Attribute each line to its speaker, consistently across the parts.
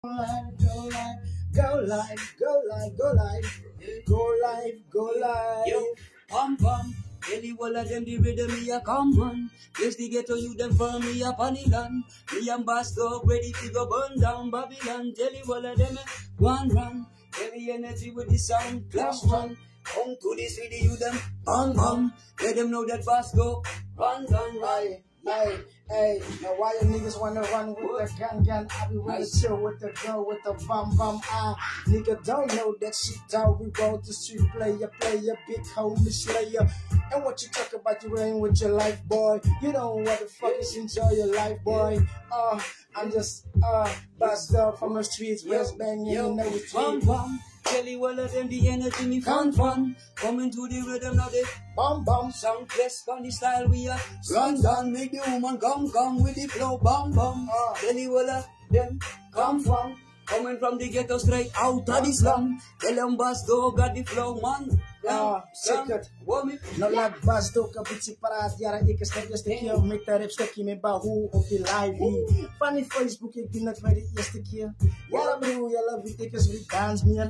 Speaker 1: live, go live, go live, go live, go live, go live, go live.
Speaker 2: Yo, pam. Any one of them the rhythm me a come on. Yes, the ghetto you them for me a panigan. Me and Bastard ready to go burn down Babylon. Tell you all of them one run. Heavy energy with the sound clash one. Come to this video you them bang. Let them know that Bastard run.
Speaker 1: Hey, now why you niggas wanna run with the gun? I be wanna chill with the girl with the bum. Nigga don't know that shit, dog. We roll the street player, big homie slayer. And what you talk about, you ain't with your life, boy. You don't want to fucking enjoy your life, boy. I'm just Bastard from the streets, West Bang, you know the street.
Speaker 2: Tell you all of them the energy me fun. Coming to the rhythm now they
Speaker 1: bum.
Speaker 2: Sound class on the style we are run. Make the woman come with the flow bum. Tell you all of them come from. Coming from the ghetto straight out of the slum. Tell them Bastard got the flow man.
Speaker 1: Secret. No lag Bastard kapitsi para tiara eerste keer met de rapstukje met Bahu op die live. Van die Facebook ik doe het voor de eerste keer. Ja bro, jelle weet ik is wie dans meer.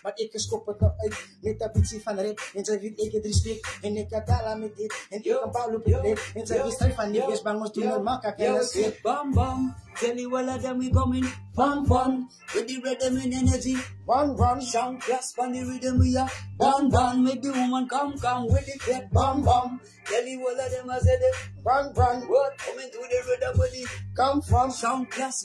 Speaker 1: Maar ik skop het nou uit met een beetje van rap. En zij weet ik het respect. En ik had ala met dit. En ik kan bouwen op het lip. En zij wist van die best bang ons doen normaal kakken.
Speaker 2: Bam. Tell you all of them we coming fun. With the rhythm and energy.
Speaker 1: Run.
Speaker 2: Sound class on the rhythm we are bun. Make the woman come with the fat bum. Tell you all of them I said it
Speaker 1: run.
Speaker 2: What coming to the rhythm with the
Speaker 1: Come from
Speaker 2: sound class.